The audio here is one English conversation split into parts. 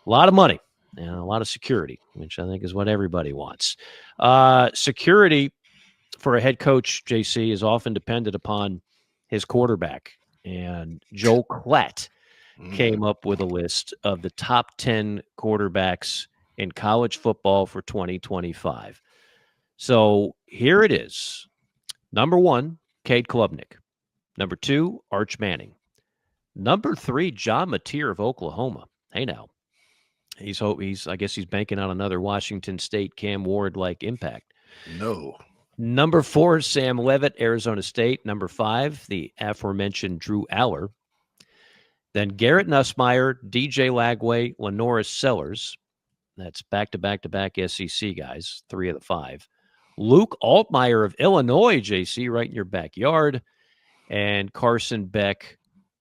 A lot of money and a lot of security, which I think is what everybody wants. Security for a head coach, JC, is often dependent upon his quarterback. And Joel Klatt came up with a list of the top 10 quarterbacks in college football for 2025. So here it is. Number 1, Cade Klubnik. Number 2, Arch Manning. Number 3, John Mateer of Oklahoma. Hey now. I guess he's banking on another Washington State Cam Ward-like impact. No. Number 4, Sam Leavitt, Arizona State. Number 5, the aforementioned Drew Aller. Then Garrett Nussmeier, DJ Lagway, Lenoris Sellers. That's back-to-back-to-back SEC guys, 3 of the 5. Luke Altmaier of Illinois, JC, right in your backyard. And Carson Beck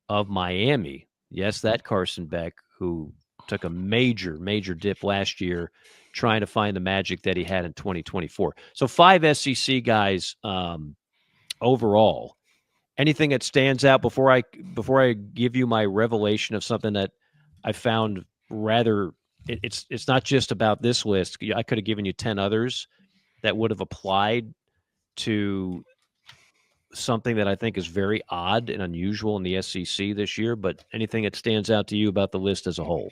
of Miami. Yes, that Carson Beck, who took a major, major dip last year trying to find the magic that he had in 2024. So 5 SEC guys overall. Anything that stands out before I give you my revelation of something that I found rather it's not just about this list. I could have given you 10 others that would have applied to something that I think is very odd and unusual in the SEC this year, but anything that stands out to you about the list as a whole?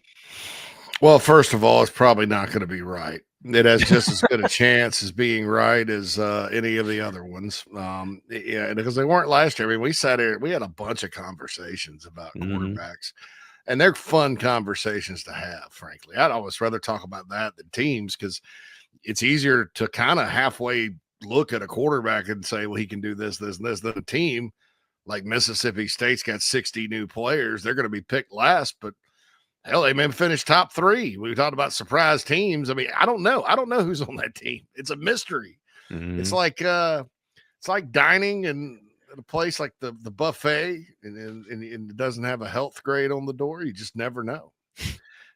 Well, first of all, it's probably not going to be right. It has just as good a chance as being right as any of the other ones. Yeah, because they weren't last year. I mean, we sat here, we had a bunch of conversations about quarterbacks, and they're fun conversations to have, frankly. I'd always rather talk about that than teams because it's easier to kind of halfway look at a quarterback and say, well, he can do this, this, and this. Than a team like Mississippi State's got 60 new players. They're going to be picked last, but hell, they may finish top 3. We talked about surprise teams. I mean, I don't know. I don't know who's on that team. It's a mystery. It's like dining in a place like the buffet, and it doesn't have a health grade on the door. You just never know.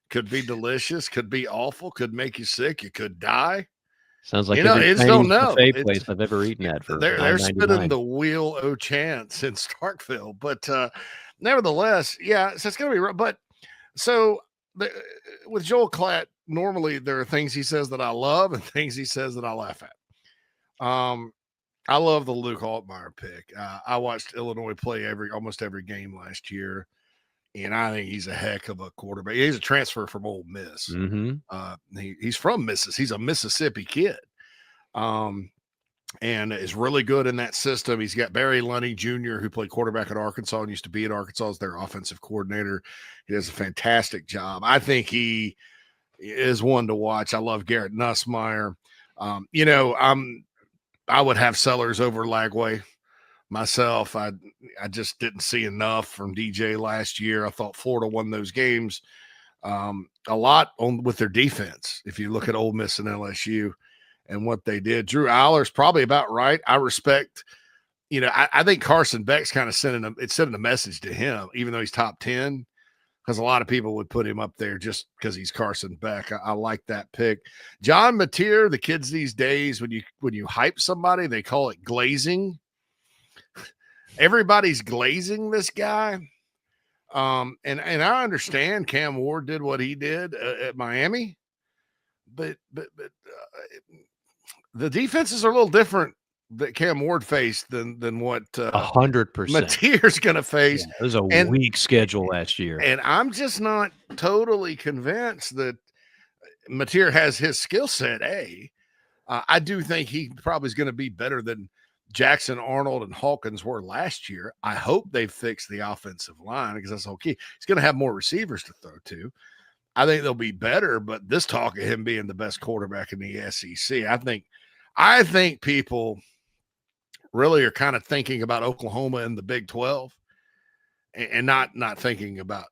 Could be delicious, could be awful, could make you sick, you could die. Sounds like I just don't know. Buffet place I've ever eaten at for they're spinning the wheel o' chance in Starkville, but nevertheless, yeah. So it's gonna be. But so with Joel Klatt, normally there are things he says that I love and things he says that I laugh at. I love the Luke Altmaier pick. I watched Illinois play almost every game last year. And I think he's a heck of a quarterback. He's a transfer from Ole Miss. He's from Mississippi. He's a Mississippi kid, and is really good in that system. He's got Barry Lunny Jr., who played quarterback at Arkansas and used to be at Arkansas as their offensive coordinator. He does a fantastic job. I think he is one to watch. I love Garrett Nussmeier. I would have Sellers over Lagway. Myself, I just didn't see enough from DJ last year. I thought Florida won those games a lot with their defense. If you look at Ole Miss and LSU and what they did, Drew Aller's probably about right. I respect, I think Carson Beck's kind of sending a message to him, even though he's top 10, because a lot of people would put him up there just because he's Carson Beck. I like that pick. John Mateer, the kids these days, when you hype somebody, they call it glazing. Everybody's glazing this guy. And I understand Cam Ward did what he did at Miami, but the defenses are a little different that Cam Ward faced than what 100% Mateer's going to face. Yeah, it was a weak schedule last year. And I'm just not totally convinced that Mateer has his skill set. I do think he probably is going to be better than Jackson Arnold and Hawkins were last year. I hope they fix the offensive line because that's okay. He's going to have more receivers to throw to. I think they'll be better, but this talk of him being the best quarterback in the SEC, I think people really are kind of thinking about Oklahoma in the Big 12 and not thinking about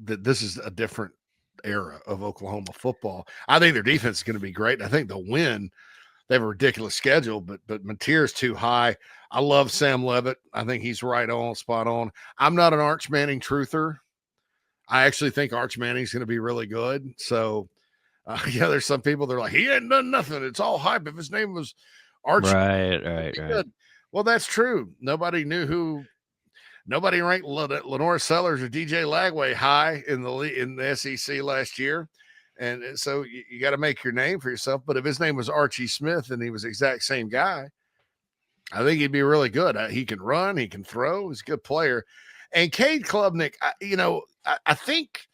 that this is a different era of Oklahoma football. I think their defense is going to be great. I think they'll win. They have a ridiculous schedule, but Mateer's too high. I love Sam Leavitt. I think he's right on, spot on. I'm not an Arch Manning truther. I actually think Arch Manning's going to be really good. So, there's some people, they're like, he hadn't done nothing. It's all hype. If his name was Arch. Right. Well, that's true. Nobody knew nobody ranked Lenore Sellers or DJ Lagway high in the SEC last year. And so you got to make your name for yourself. But if his name was Archie Smith and he was the exact same guy, I think he'd be really good. He can run, he can throw, he's a good player. And Cade Klubnik, I think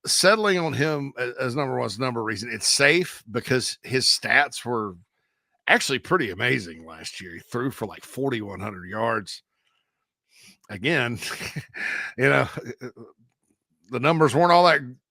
settling on him as number one is number reason. It's safe because his stats were actually pretty amazing last year. He threw for like 4,100 yards. Again, the numbers weren't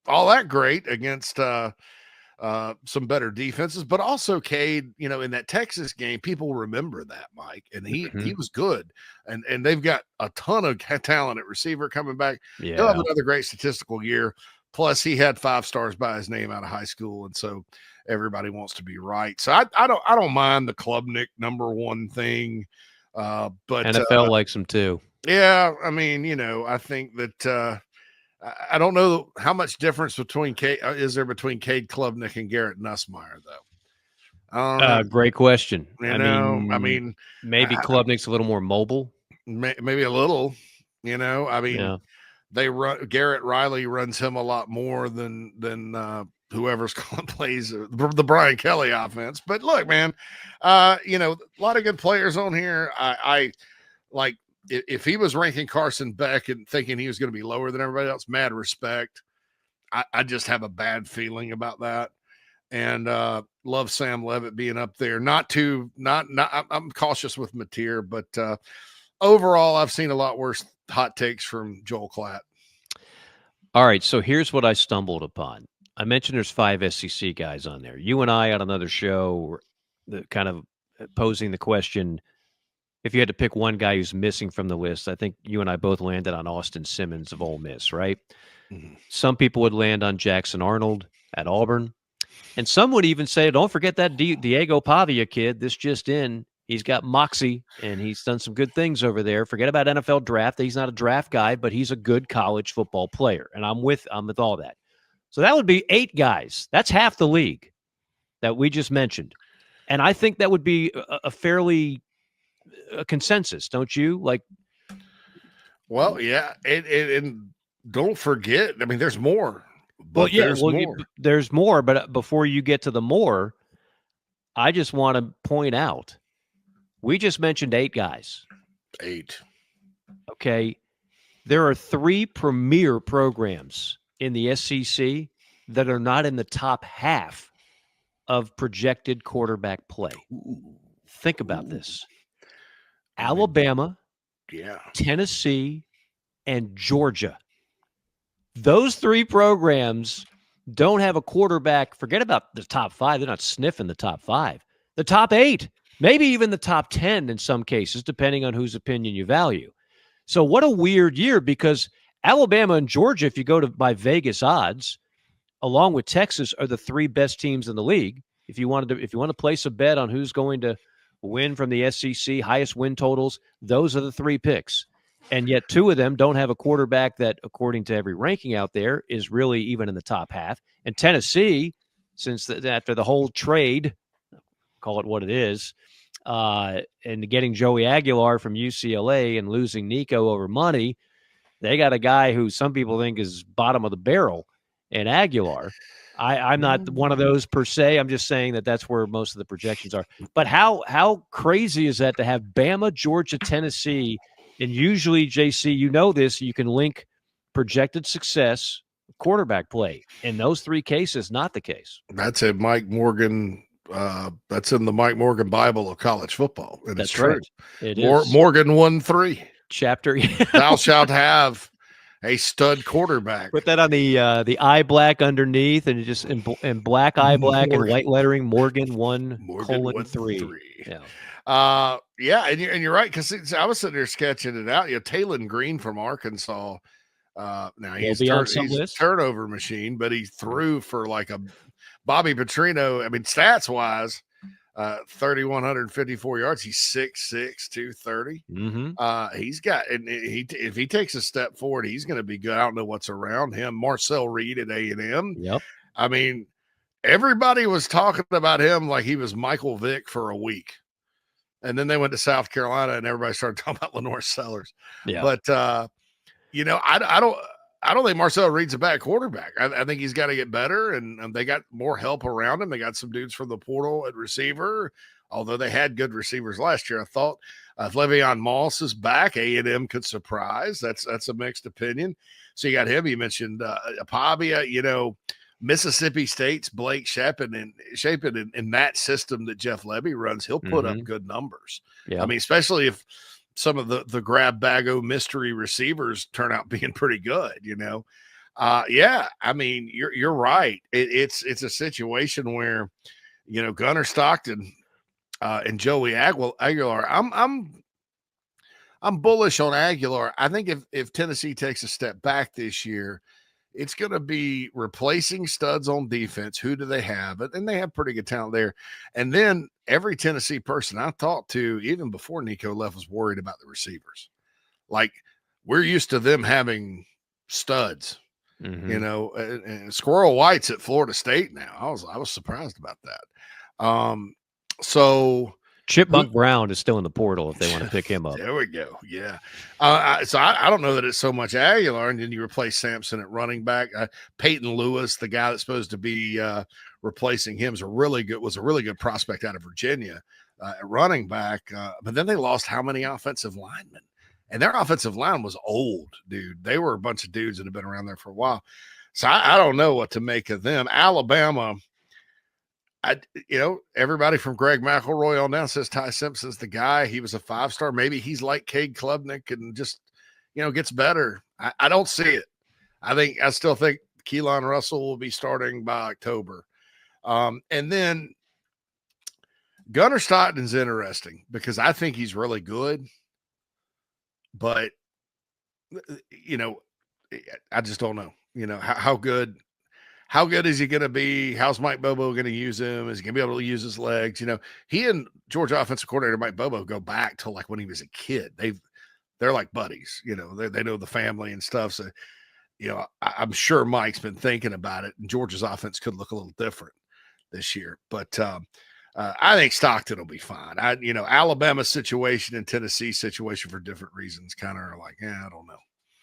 all that great against some better defenses, but also Cade, in that Texas game, people remember that, Mike, and he was good, and they've got a ton of talent at receiver coming back. Yeah. He'll have another great statistical year. Plus, he had 5 stars by his name out of high school, and so everybody wants to be right. So I don't mind the Klubnik number one thing, but NFL likes him too. Yeah, I mean, I think that I don't know how much difference is there between Cade Klubnik and Garrett Nussmeier, though. I don't know. Great question. I mean, maybe Klubnik's a little more mobile. Maybe a little. They run. Garrett Riley runs him a lot more than whoever's plays the Brian Kelly offense. But look, man, a lot of good players on here. I like. If he was ranking Carson Beck and thinking he was going to be lower than everybody else, mad respect. I just have a bad feeling about that. And love Sam Levitt being up there. I'm cautious with Mateer, but overall, I've seen a lot worse hot takes from Joel Klatt. All right, so here's what I stumbled upon. I mentioned there's 5 SEC guys on there. You and I on another show were kind of posing the question, if you had to pick one guy who's missing from the list, I think you and I both landed on Austin Simmons of Ole Miss, right? Mm-hmm. Some people would land on Jackson Arnold at Auburn. And some would even say, don't forget that Diego Pavia kid, this just in. He's got moxie, and he's done some good things over there. Forget about NFL draft. He's not a draft guy, but he's a good college football player. And I'm with all that. So that would be 8 guys. That's half the league that we just mentioned. And I think that would be a fairly consensus, don't you? Well, yeah, and don't forget, I mean, there's more. But there's more. But before you get to the more, I just want to point out, we just mentioned 8 guys. 8. Okay, there are 3 premier programs in the SEC that are not in the top half of projected quarterback play. Think about this. Alabama, Tennessee, and Georgia. Those 3 programs don't have a quarterback. Forget about the top 5. They're not sniffing the top 5. The top 8, maybe even the top 10 in some cases, depending on whose opinion you value. So what a weird year, because Alabama and Georgia, if you go by Vegas odds, along with Texas, are the 3 best teams in the league. If you want to place a bet on who's going to win from the SEC, highest win totals, those are the 3 picks. And yet 2 of them don't have a quarterback that, according to every ranking out there, is really even in the top half. And Tennessee, after the whole trade, call it what it is, and getting Joey Aguilar from UCLA and losing Nico over money, they got a guy who some people think is bottom of the barrel in Aguilar. I'm not one of those per se. I'm just saying that that's where most of the projections are. But how crazy is that to have Bama, Georgia, Tennessee, and usually, JC, you know this, you can link projected success, quarterback play. In those 3 cases, not the case. That's a Mike Morgan. That's in the Mike Morgan Bible of college football. And that's it's true. Right. It is. Morgan 1:3. Chapter. Thou shalt have a stud quarterback. Put that on the eye black underneath, and just in black eye black and white lettering. Morgan 1:3. Yeah. And you're right, because I was sitting there sketching it out. Talon Green from Arkansas. Now he's a turnover machine, but he threw for like a Bobby Petrino. I mean, stats wise, 3,154 yards. He's 6'6", 230. Mm-hmm. He's got, and if he takes a step forward, he's going to be good. I don't know what's around him. Marcel Reed at A&M. Yep. I mean, everybody was talking about him like he was Michael Vick for a week. And then they went to South Carolina, and everybody started talking about Lenore Sellers. Yeah. But I don't think Marcel Reed's a bad quarterback. I think he's got to get better, and they got more help around him. They got some dudes from the portal at receiver, although they had good receivers last year. I thought if Le'Veon Moss is back, A&M could surprise. That's a mixed opinion. So you got him. You mentioned Apabia, Mississippi State's Blake Shapen in that system that Jeff Lebby runs, he'll put up good numbers. Yeah. I mean, especially if some of the grab bago mystery receivers turn out being pretty good, I mean, you're right. It's a situation where, Gunnar Stockton and Joey Aguilar. I'm bullish on Aguilar. I think if Tennessee takes a step back this year, it's going to be replacing studs on defense. Who do they have? And they have pretty good talent there. And then every Tennessee person I talked to, even before Nico left, was worried about the receivers. Like, we're used to them having studs, and Squirrel White's at Florida State now. I was surprised about that. So Chipmunk Brown is still in the portal if they want to pick him up. There we go. Yeah. So I don't know that it's so much Aguilar, and then you replace Sampson at running back. Peyton Lewis, the guy that's supposed to be replacing him, was a really good prospect out of Virginia at running back. But then they lost how many offensive linemen? And their offensive line was old, dude. They were a bunch of dudes that have been around there for a while. So I don't know what to make of them. Alabama, everybody from Greg McElroy on down says Ty Simpson's the guy. He was a 5-star. Maybe he's like Cade Klubnik and just, gets better. I don't see it. I still think Keelan Russell will be starting by October. And then Gunnar Stockton's interesting because I think he's really good. But, I just don't know, how good is he going to be? How's Mike Bobo going to use him? Is he going to be able to use his legs? He and Georgia offensive coordinator Mike Bobo go back to like when he was a kid. They're like buddies, they know the family and stuff. So, I'm sure Mike's been thinking about it, and Georgia's offense could look a little different this year. But I think Stockton will be fine. Alabama's situation and Tennessee's situation for different reasons kind of are like, I don't know.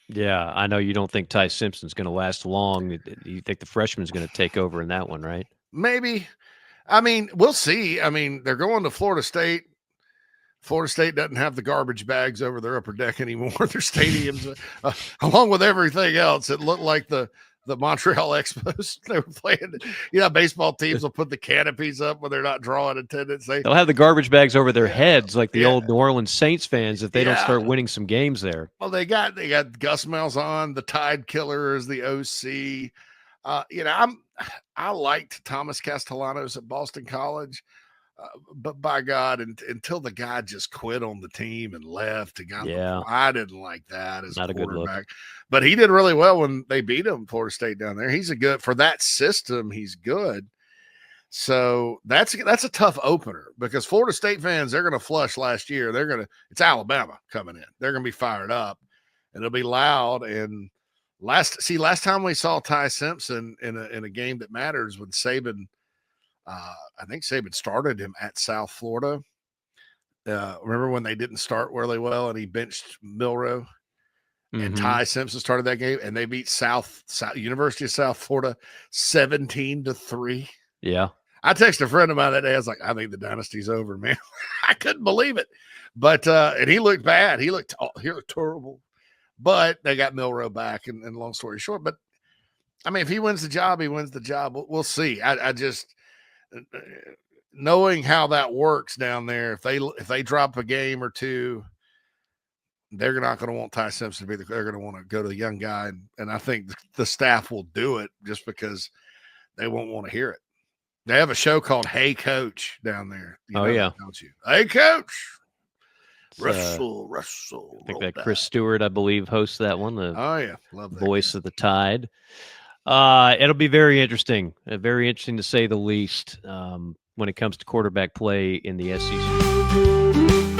Yeah, I know you don't think Ty Simpson's going to last long. You think the freshman's going to take over in that one, right? Maybe. I mean, we'll see. I mean, they're going to Florida State. Florida State doesn't have the garbage bags over their upper deck anymore. Their stadiums, along with everything else, it looked like the Montreal Expos. They were playing. Baseball teams will put the canopies up when they're not drawing attendance. They'll have the garbage bags over their heads like the old New Orleans Saints fans if they don't start winning some games there. Well, they got Gus Malzahn, the Tide Killer, as the OC. I liked Thomas Castellanos at Boston College. But by God, until the guy just quit on the team and left and got I didn't like that as a quarterback. But he did really well when they beat him, Florida State down there. He's for that system, he's good. So that's a tough opener because Florida State fans, they're going to flush last year. It's Alabama coming in. They're going to be fired up and it'll be loud. And last time we saw Ty Simpson in a game that matters when Saban, I think Saban started him at South Florida. Remember when they didn't start really well and he benched Milroe? And Ty Simpson started that game, and they beat University of South Florida 17-3. Yeah. I texted a friend of mine that day. I was like, I think the dynasty's over, man. I couldn't believe it. But and he looked bad. He looked terrible. But they got Milroe back, and long story short. But, I mean, if he wins the job, he wins the job. We'll see. I just knowing how that works down there, if they drop a game or two, they're not going to want Ty Simpson to be they're going to want to go to the young guy. And I think the staff will do it just because they won't want to hear it. They have a show called Hey Coach down there. Don't you? Hey Coach. Russell. I think that Chris Stewart, I believe, hosts that one. Love that voice of the Tide. It'll be very interesting to say the least when it comes to quarterback play in the SEC.